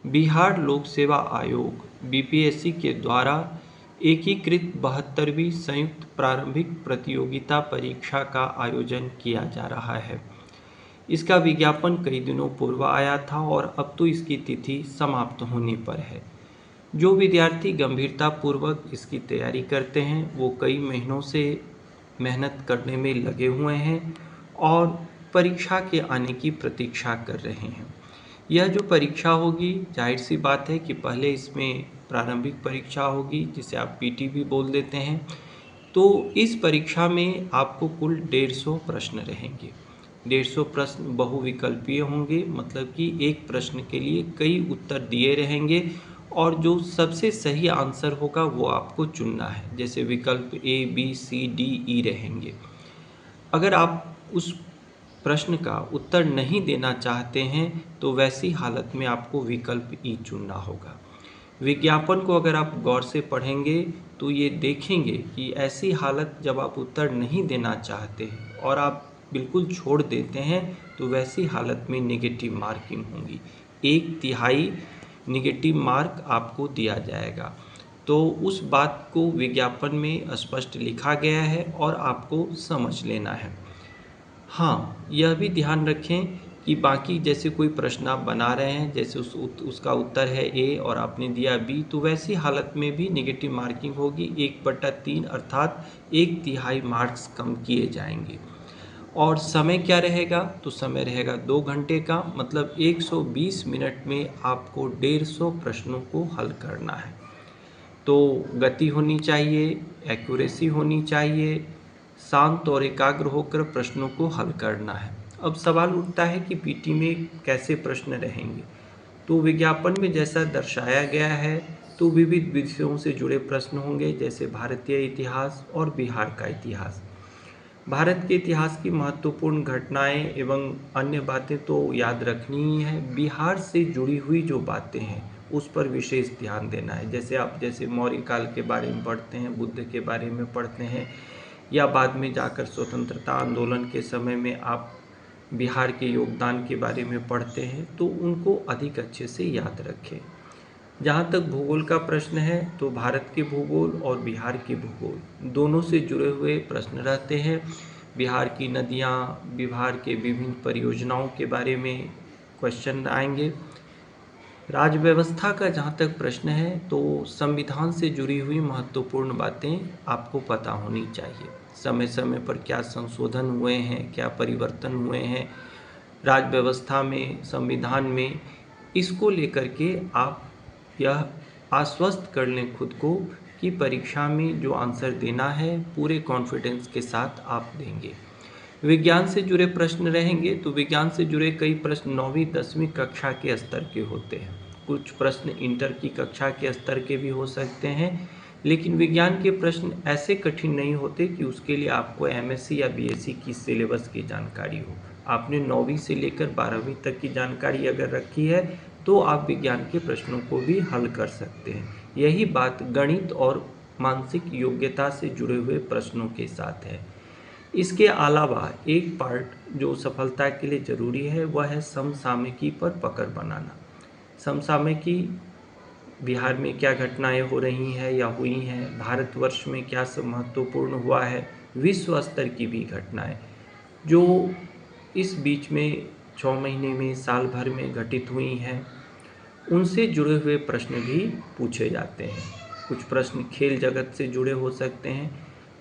बिहार लोक सेवा आयोग बीपीएससी के द्वारा एकीकृत 72वीं संयुक्त प्रारंभिक प्रतियोगिता परीक्षा का आयोजन किया जा रहा है। इसका विज्ञापन कई दिनों पूर्व आया था और अब तो इसकी तिथि समाप्त होने पर है। जो विद्यार्थी गंभीरतापूर्वक इसकी तैयारी करते हैं वो कई महीनों से मेहनत करने में लगे हुए हैं और परीक्षा के आने की प्रतीक्षा कर रहे हैं। यह जो परीक्षा होगी, जाहिर सी बात है कि पहले इसमें प्रारंभिक परीक्षा होगी जिसे आप पीटी भी बोल देते हैं। तो इस परीक्षा में आपको कुल 150 प्रश्न रहेंगे। 150 प्रश्न बहुविकल्पीय होंगे, मतलब कि एक प्रश्न के लिए कई उत्तर दिए रहेंगे और जो सबसे सही आंसर होगा वो आपको चुनना है। जैसे विकल्प ए, बी, सी, डी, ई रहेंगे। अगर आप उस प्रश्न का उत्तर नहीं देना चाहते हैं तो वैसी हालत में आपको विकल्प ई चुनना होगा। विज्ञापन को अगर आप गौर से पढ़ेंगे तो ये देखेंगे कि ऐसी हालत जब आप उत्तर नहीं देना चाहते हैं और आप बिल्कुल छोड़ देते हैं तो वैसी हालत में नेगेटिव मार्किंग होंगी। 1/3 नेगेटिव मार्क आपको दिया जाएगा। तो उस बात को विज्ञापन में स्पष्ट लिखा गया है और आपको समझ लेना है। हाँ, यह भी ध्यान रखें कि बाकी जैसे कोई प्रश्न आप बना रहे हैं, जैसे उसका उत्तर है ए और आपने दिया बी, तो वैसी हालत में भी नेगेटिव मार्किंग होगी। 1/3 अर्थात 1/3 मार्क्स कम किए जाएंगे। और समय क्या रहेगा? तो समय रहेगा 2 घंटे का, मतलब 120 मिनट में आपको 150 प्रश्नों को हल करना है। तो गति होनी चाहिए, एक्यूरेसी होनी चाहिए, शांत और एकाग्र होकर प्रश्नों को हल करना है। अब सवाल उठता है कि पीटी में कैसे प्रश्न रहेंगे। तो विज्ञापन में जैसा दर्शाया गया है तो विविध विषयों से जुड़े प्रश्न होंगे, जैसे भारतीय इतिहास और बिहार का इतिहास। भारत के इतिहास की महत्वपूर्ण घटनाएं एवं अन्य बातें तो याद रखनी ही है। बिहार से जुड़ी हुई जो बातें हैं उस पर विशेष ध्यान देना है। जैसे आप मौर्य काल के बारे में पढ़ते हैं, बुद्ध के बारे में पढ़ते हैं, या बाद में जाकर स्वतंत्रता आंदोलन के समय में आप बिहार के योगदान के बारे में पढ़ते हैं, तो उनको अधिक अच्छे से याद रखें। जहाँ तक भूगोल का प्रश्न है तो भारत के भूगोल और बिहार के भूगोल दोनों से जुड़े हुए प्रश्न रहते हैं। बिहार की नदियाँ, बिहार के विभिन्न परियोजनाओं के बारे में क्वेश्चन आएंगे। राज्य व्यवस्था का जहाँ तक प्रश्न है तो संविधान से जुड़ी हुई महत्वपूर्ण बातें आपको पता होनी चाहिए। समय समय पर क्या संशोधन हुए हैं, क्या परिवर्तन हुए हैं राज्य व्यवस्था में, संविधान में, इसको लेकर के आप यह आश्वस्त कर लें खुद को कि परीक्षा में जो आंसर देना है पूरे कॉन्फिडेंस के साथ आप देंगे। विज्ञान से जुड़े प्रश्न रहेंगे तो विज्ञान से जुड़े कई प्रश्न 9वीं 10वीं कक्षा के स्तर के होते हैं। कुछ प्रश्न इंटर की कक्षा के स्तर के भी हो सकते हैं, लेकिन विज्ञान के प्रश्न ऐसे कठिन नहीं होते कि उसके लिए आपको एमएससी या बीएससी की सिलेबस की जानकारी हो। आपने 9वीं से लेकर 12वीं तक की जानकारी अगर रखी है तो आप विज्ञान के प्रश्नों को भी हल कर सकते हैं। यही बात गणित और मानसिक योग्यता से जुड़े हुए प्रश्नों के साथ है। इसके अलावा एक पार्ट जो सफलता के लिए ज़रूरी है वह है समसामयिकी पर पकड़ बनाना। समसामयिकी, बिहार में क्या घटनाएं हो रही हैं या हुई हैं, भारतवर्ष में क्या सब महत्वपूर्ण हुआ है, विश्व स्तर की भी घटनाएं जो इस बीच में 6 महीने में, साल भर में घटित हुई हैं, उनसे जुड़े हुए प्रश्न भी पूछे जाते हैं। कुछ प्रश्न खेल जगत से जुड़े हो सकते हैं,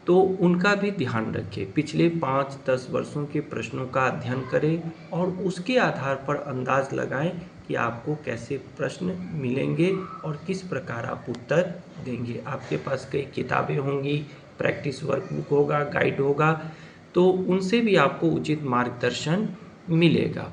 तो उनका भी ध्यान रखें। पिछले 5-10 वर्षों के प्रश्नों का अध्ययन करें और उसके आधार पर अंदाज लगाएं कि आपको कैसे प्रश्न मिलेंगे और किस प्रकार आप उत्तर देंगे। आपके पास कई किताबें होंगी, प्रैक्टिस वर्कबुक होगा, गाइड होगा, तो उनसे भी आपको उचित मार्गदर्शन मिलेगा।